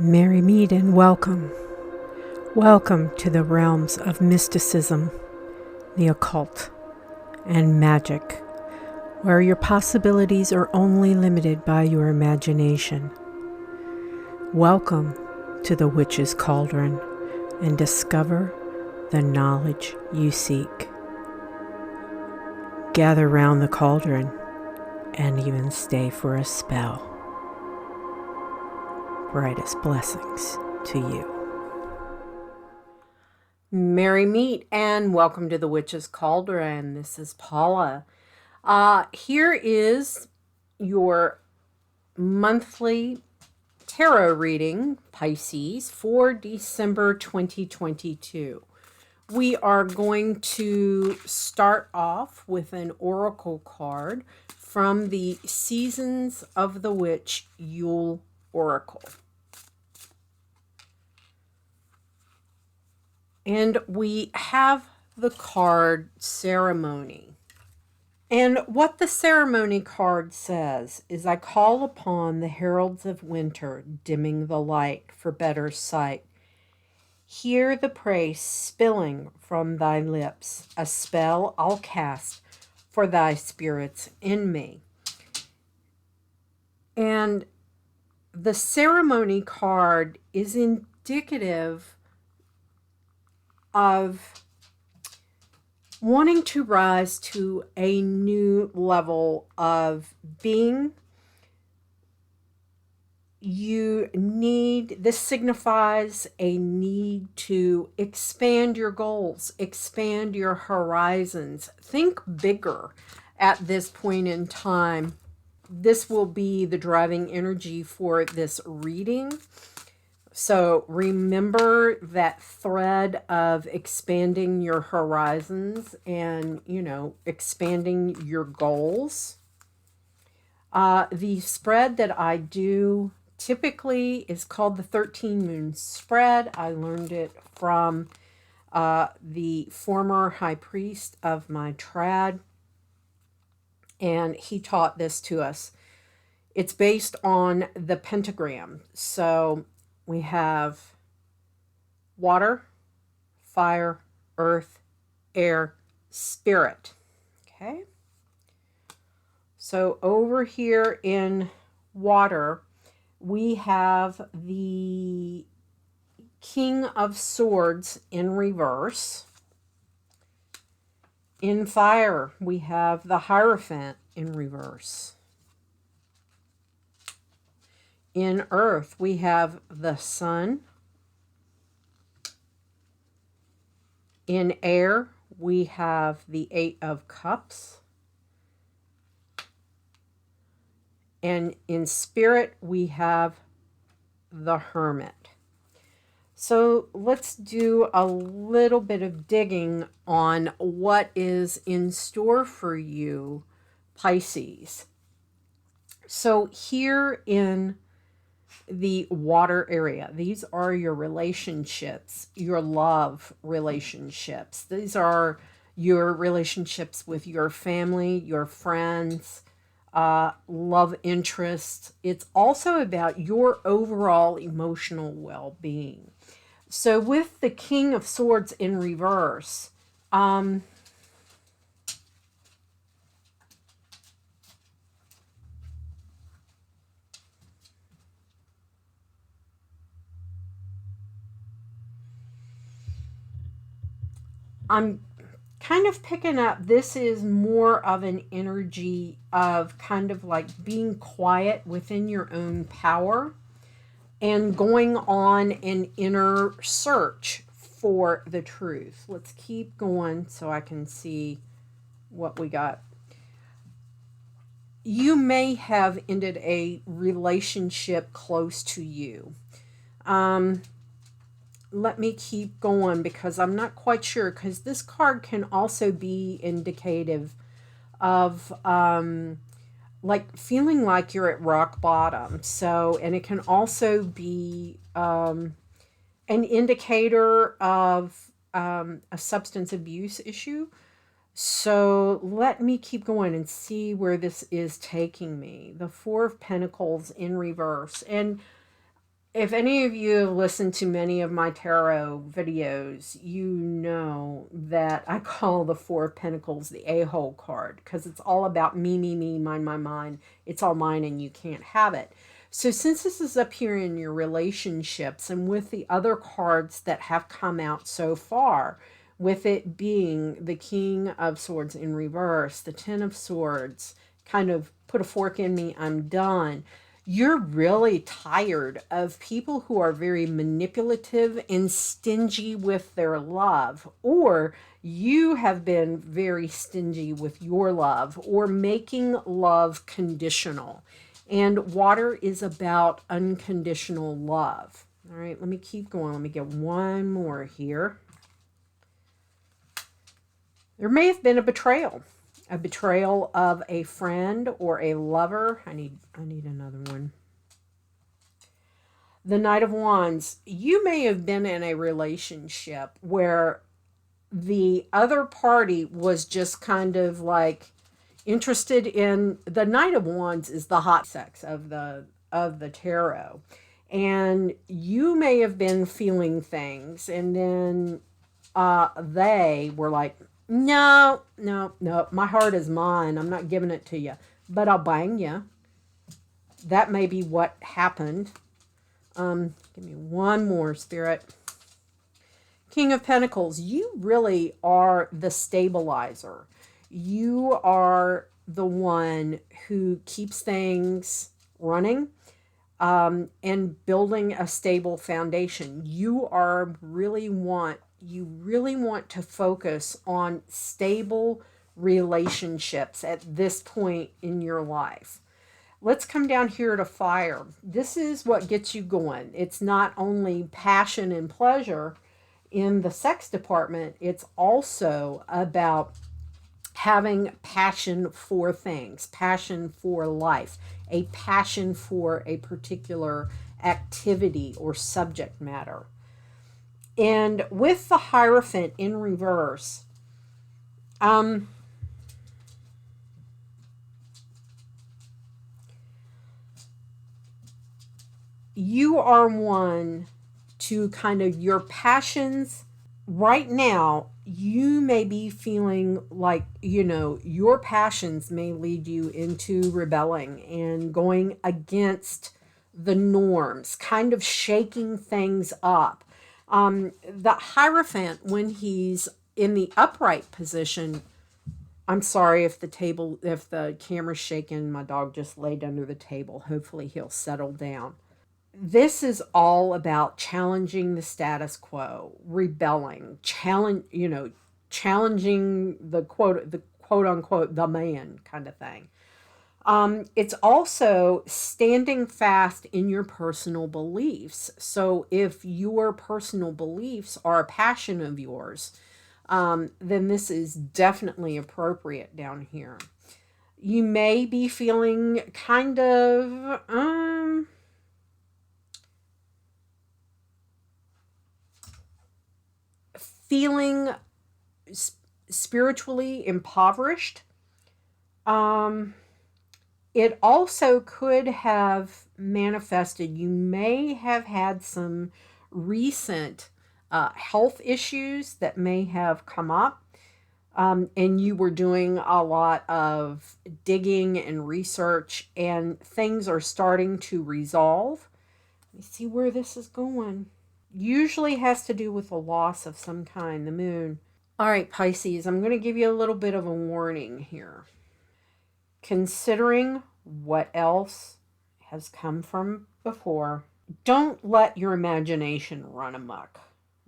Merry meet and welcome. Welcome to the realms of mysticism, the occult, and magic, where your possibilities are only limited by your imagination. Welcome to the witch's cauldron and discover the knowledge you seek. Gather round the cauldron and even stay for a spell. Brightest blessings to you. Merry meet and welcome to the Witch's Cauldron. This is Paula. Here is your monthly tarot reading, Pisces, for December 2022. We are going to start off with an oracle card from the Seasons of the Witch Yule Oracle. And we have the card Ceremony. And what the Ceremony card says is, I call upon the heralds of winter, dimming the light for better sight. Hear the praise spilling from thy lips, a spell I'll cast for thy spirits in me. And the Ceremony card is indicative of wanting to rise to a new level of being. This signifies a need to expand your goals, expand your horizons, think bigger at this point in time. This will be the driving energy for this reading. So remember that thread of expanding your horizons and, expanding your goals. The spread that I do typically is called the 13 moon spread. I learned it from the former high priest of my trad, and he taught this to us. It's based on the pentagram. So we have water, fire, earth, air, spirit. Okay. So over here in water, we have the King of Swords in reverse. In fire, we have the Hierophant in reverse. In earth, we have the sun. In air, we have the Eight of Cups. And in spirit, we have the Hermit. So let's do a little bit of digging on what is in store for you, Pisces. So here in the water area, these are your relationships, your love relationships. These are your relationships with your family, your friends, love interests. It's also about your overall emotional well-being. So with the King of Swords in reverse, I'm kind of picking up, this is more of an energy of kind of like being quiet within your own power and going on an inner search for the truth. Let's keep going so I can see what we got. You may have ended a relationship close to you. Let me keep going because I'm not quite sure, because this card can also be indicative of like feeling like you're at rock bottom. So, and it can also be an indicator of a substance abuse issue. So let me keep going and see where this is taking me. The Four of Pentacles in reverse. And If any of you have listened to many of my tarot videos, you know that I call the Four of Pentacles the a-hole card, because it's all about me, mine, mine. It's all mine and you can't have it. So since this is up here in your relationships, and with the other cards that have come out so far, with it being the King of Swords in reverse, the Ten of Swords, kind of put a fork in me, I'm done. You're really tired of people who are very manipulative and stingy with their love, or you have been very stingy with your love, or making love conditional. And water is about unconditional love. All right, let me keep going. Let me get one more here. There may have been a betrayal of a friend or a lover. I need another one. The Knight of Wands. You may have been in a relationship where the other party was just kind of like interested in, the Knight of Wands is the hot sex of the tarot. And you may have been feeling things, and then they were like, no, my heart is mine. I'm not giving it to you, but I'll bang you. That may be what happened. Give me one more, Spirit. King of Pentacles, you really are the stabilizer. You are the one who keeps things running, and building a stable foundation. You really want to focus on stable relationships at this point in your life. Let's come down here to fire. This is what gets you going. It's not only passion and pleasure in the sex department, it's also about having passion for things, passion for life, a passion for a particular activity or subject matter. And with the Hierophant in reverse, you are one to kind of your passions. Right now, you may be feeling like, your passions may lead you into rebelling and going against the norms, kind of shaking things up. The Hierophant, when he's in the upright position, I'm sorry if the camera's shaking, my dog just laid under the table. Hopefully he'll settle down. This is all about challenging the status quo, rebelling, challenging the quote unquote, the man kind of thing. It's also standing fast in your personal beliefs. So if your personal beliefs are a passion of yours, then this is definitely appropriate down here. You may be feeling kind of, feeling spiritually impoverished. It also could have manifested, you may have had some recent health issues that may have come up, and you were doing a lot of digging and research, and things are starting to resolve. Let me see where this is going. Usually has to do with a loss of some kind, the moon. All right, Pisces, I'm going to give you a little bit of a warning here. Considering what else has come from before, don't let your imagination run amok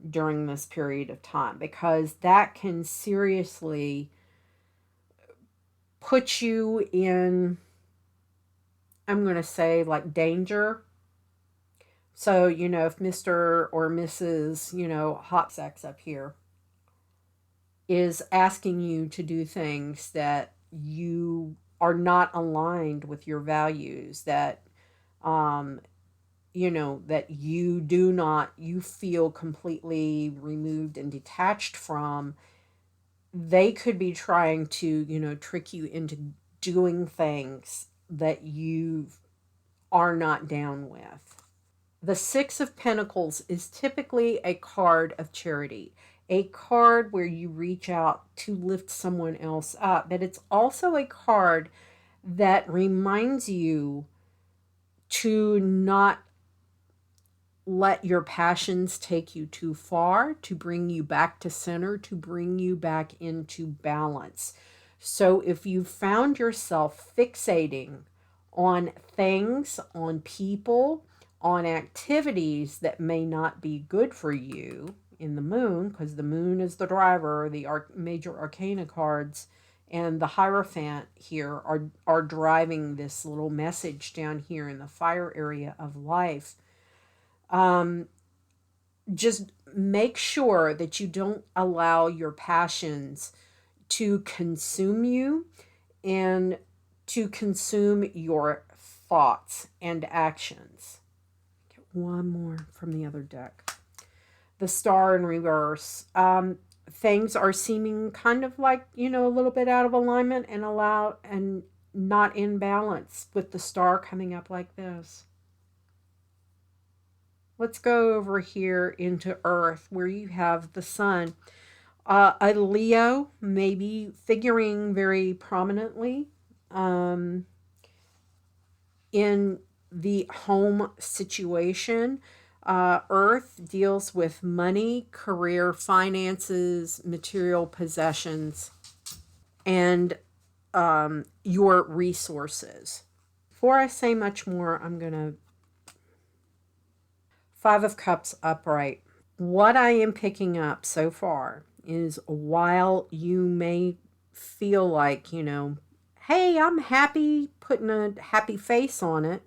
during this period of time, because that can seriously put you in, I'm going to say, like, danger. So, if Mr. or Mrs., hot sex up here is asking you to do things that you are not aligned with your values, that, that you feel completely removed and detached from, they could be trying to, trick you into doing things that you are not down with. The Six of Pentacles is typically a card of charity, a card where you reach out to lift someone else up, but it's also a card that reminds you to not let your passions take you too far, to bring you back to center, to bring you back into balance. So if you found yourself fixating on things, on people, on activities that may not be good for you in the moon, because the moon is the driver, the major arcana cards and the Hierophant here are driving this little message down here in the fire area of life. Just make sure that you don't allow your passions to consume you and to consume your thoughts and actions. Get one more from the other deck. The Star in reverse. Things are seeming kind of like, a little bit out of alignment and not in balance with the Star coming up like this. Let's go over here into Earth where you have the Sun. A Leo may be figuring very prominently in the home situation. Earth deals with money, career, finances, material possessions, and your resources. Before I say much more, I'm going to Five of Cups upright. What I am picking up so far is while you may feel like, hey, I'm happy, putting a happy face on it,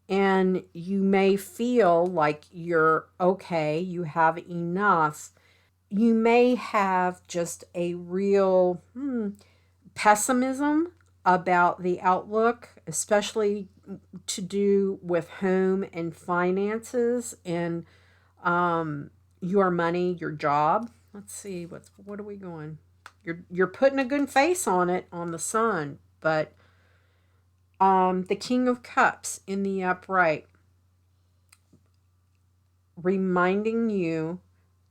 and you may feel like you're okay, you have enough, you may have just a real pessimism about the outlook, especially to do with home and finances and your money, your job. Let's see, what are we going? You're putting a good face on it on the Sun, but the King of Cups in the upright, reminding you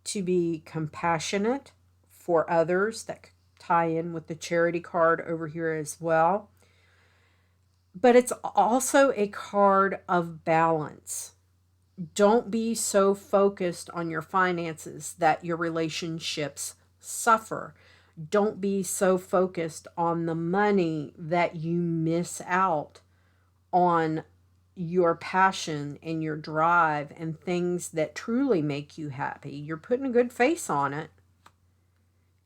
to be compassionate for others. That tie in with the charity card over here as well. But it's also a card of balance. Don't be so focused on your finances that your relationships suffer. Don't be so focused on the money that you miss out on your passion and your drive and things that truly make you happy. You're putting a good face on it.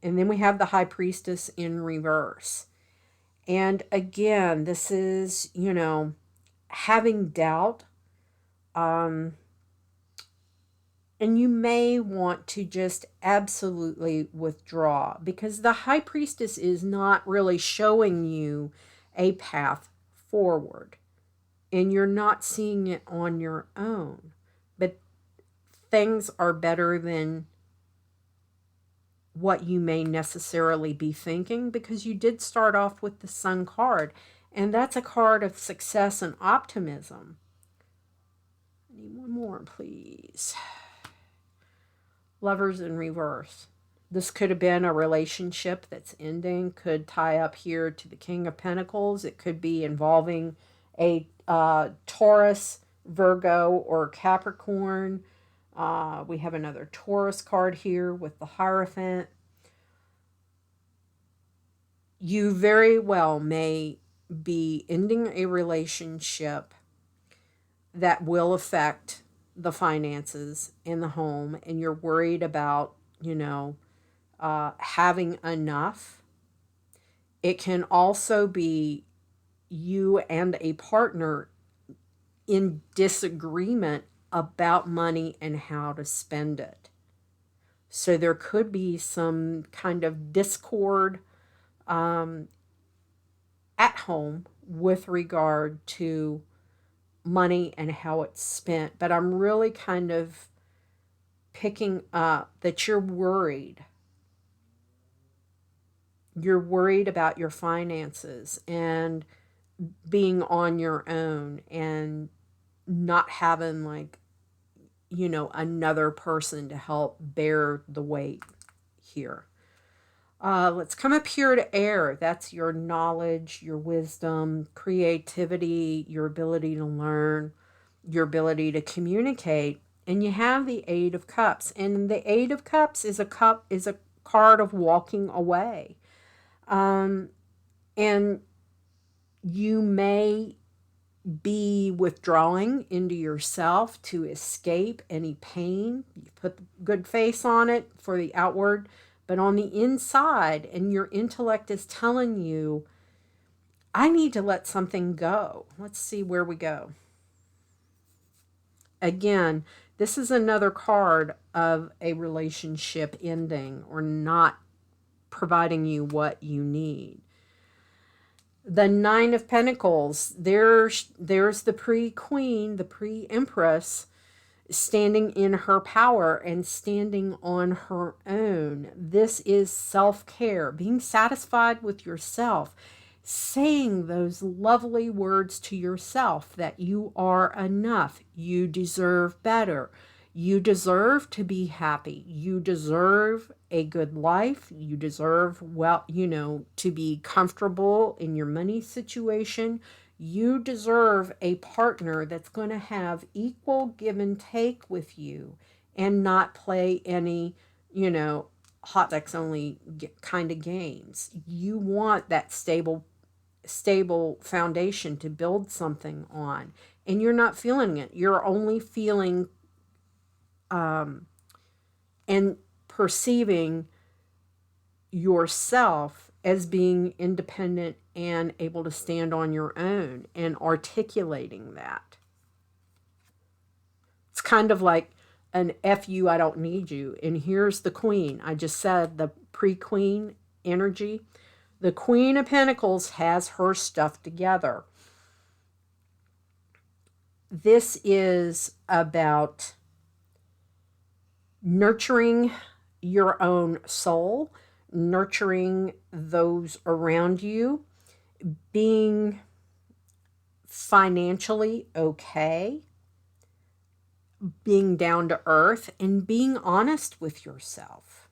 And then we have the High Priestess in reverse. And again, this is, having doubt. And you may want to just absolutely withdraw because the High Priestess is not really showing you a path forward. And you're not seeing it on your own. But things are better than what you may necessarily be thinking, because you did start off with the Sun card, and that's a card of success and optimism. I need one more, please. Lovers in reverse. This could have been a relationship that's ending, could tie up here to the King of Pentacles. It could be involving a Taurus, Virgo, or Capricorn. We have another Taurus card here with the Hierophant. You very well may be ending a relationship that will affect the finances in the home, and you're worried about, having enough. It can also be you and a partner in disagreement about money and how to spend it. So there could be some kind of discord at home with regard to money and how it's spent. But I'm really kind of picking up that you're worried. You're worried about your finances and being on your own and not having like you know, another person to help bear the weight here. Let's come up here to air. That's your knowledge, your wisdom, creativity, your ability to learn, your ability to communicate. And you have the Eight of Cups. And the Eight of Cups is a card of walking away. And you may be withdrawing into yourself to escape any pain. You put the good face on it for the outward, but on the inside, and your intellect is telling you, I need to let something go. Let's see where we go. Again, this is another card of a relationship ending or not providing you what you need. The Nine of Pentacles, there's the pre-queen, the pre-empress, standing in her power and standing on her own. This is self-care, being satisfied with yourself, saying those lovely words to yourself that you are enough, you deserve better, you deserve to be happy, you deserve a good life, you deserve, well, you know, to be comfortable in your money situation. You deserve a partner that's going to have equal give and take with you and not play any, you know, hot sex only kind of games. You want that stable foundation to build something on, and you're not feeling it. You're only feeling and perceiving yourself as being independent and able to stand on your own and articulating that. It's kind of like an F you, I don't need you. And here's the queen. I just said the pre-queen energy. The Queen of Pentacles has her stuff together. This is about nurturing your own soul, nurturing those around you, being financially okay, being down to earth, and being honest with yourself.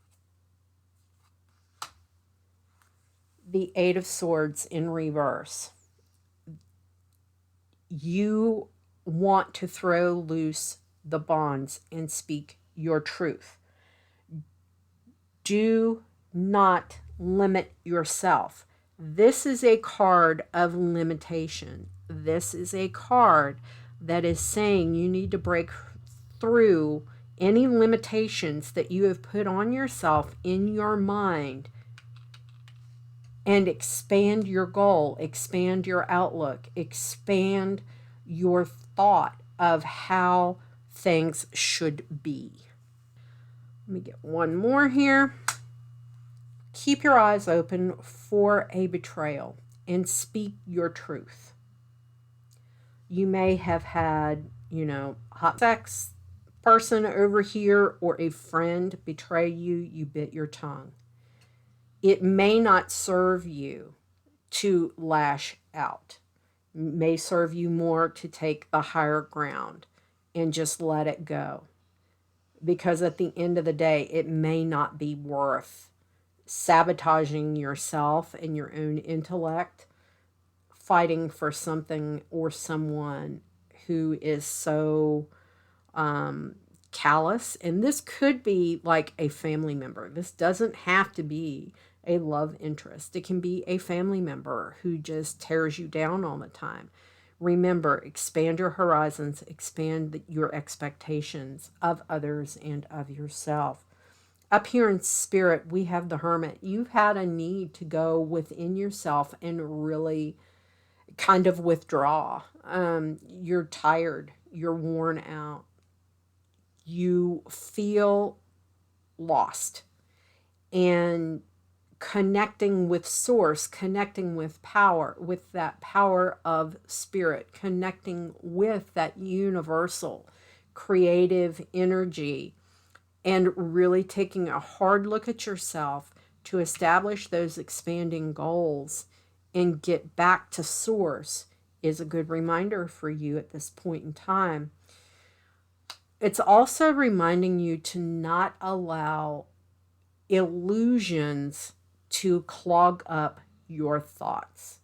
The Eight of Swords in reverse. You want to throw loose the bonds and speak your truth. Do not limit yourself. This is a card of limitation. This is a card that is saying you need to break through any limitations that you have put on yourself in your mind and expand your goal, expand your outlook, expand your thought of how things should be. Let me get one more here. Keep your eyes open for a betrayal and speak your truth. You may have had, you know, hot sex person over here or a friend betray you. You bit your tongue. It may not serve you to lash out. It may serve you more to take the higher ground and just let it go. Because at the end of the day, it may not be worth sabotaging yourself and your own intellect, fighting for something or someone who is so callous. And this could be like a family member. This doesn't have to be a love interest. It can be a family member who just tears you down all the time. Remember, expand your horizons, expand your expectations of others and of yourself. Up here in spirit, we have the Hermit. You've had a need to go within yourself and really kind of withdraw. You're tired. You're worn out. You feel lost. And connecting with source, connecting with power, with that power of spirit, connecting with that universal creative energy, and really taking a hard look at yourself to establish those expanding goals and get back to source is a good reminder for you at this point in time. It's also reminding you to not allow illusions to clog up your thoughts.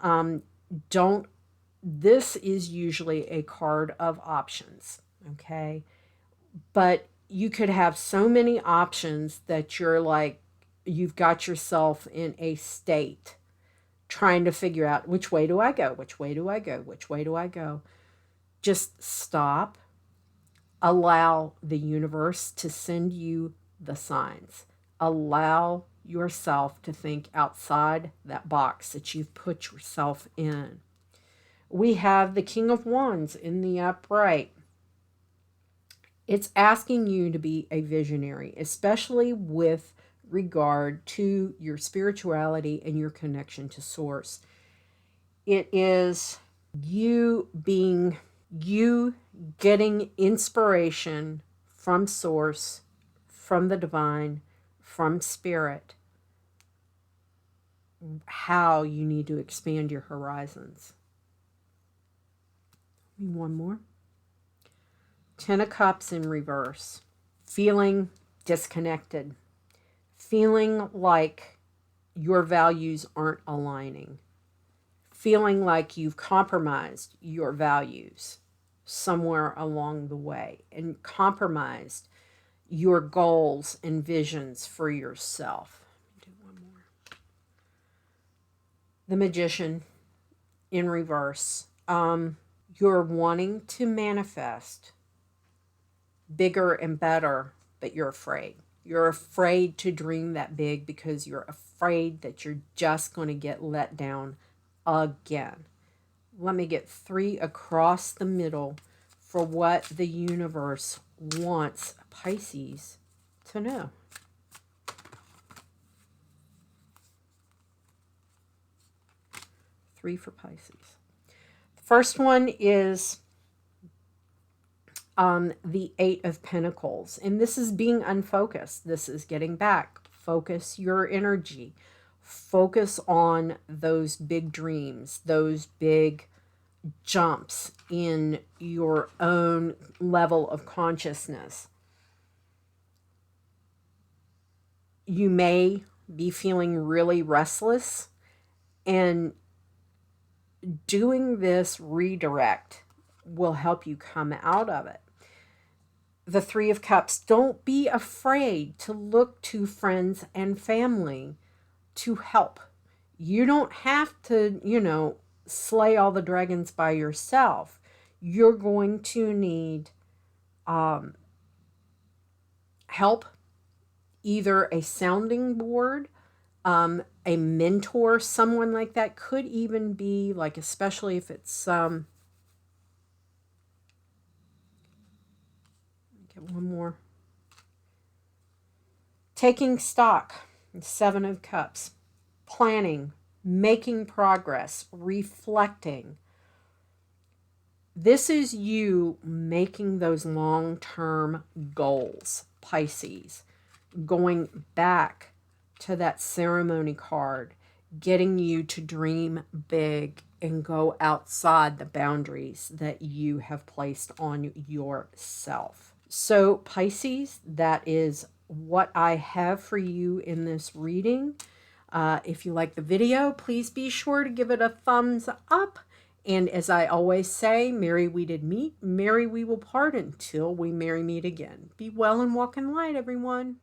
Don't, this is usually a card of options, okay? But you could have so many options that you're like, you've got yourself in a state trying to figure out, which way do I go? Which way do I go? Which way do I go? Just stop. Allow the universe to send you the signs. Allow yourself to think outside that box that you've put yourself in. We have the King of Wands in the upright. It's asking you to be a visionary, especially with regard to your spirituality and your connection to Source. It is you getting inspiration from Source, from the divine, from Spirit, how you need to expand your horizons. One more. 10 of Cups in reverse. Feeling disconnected. Feeling like your values aren't aligning. Feeling like you've compromised your values somewhere along the way and compromised your goals and visions for yourself. Do one more. The Magician in reverse. You're wanting to manifest bigger and better, but you're afraid. You're afraid to dream that big because you're afraid that you're just going to get let down again. Let me get 3 across the middle for what the universe wants Pisces to know. Three for Pisces. The first one is the 8 of Pentacles. And this is being unfocused. This is getting back. Focus your energy. Focus on those big dreams, those big jumps in your own level of consciousness. You may be feeling really restless, and doing this redirect will help you come out of it. The 3 of Cups, don't be afraid to look to friends and family to help. You don't have to, slay all the dragons by yourself. You're going to need help, either a sounding board, a mentor, someone like that. Could even be like, especially if it's get one more. Taking stock, 7 of Cups. Planning, making progress, reflecting. This is you making those long-term goals, Pisces. Going back to that ceremony card, getting you to dream big and go outside the boundaries that you have placed on yourself. So Pisces, that is what I have for you in this reading. If you like the video, please be sure to give it a thumbs up. And as I always say, merry we did meet, merry we will part until we merry meet again. Be well and walk in light, everyone.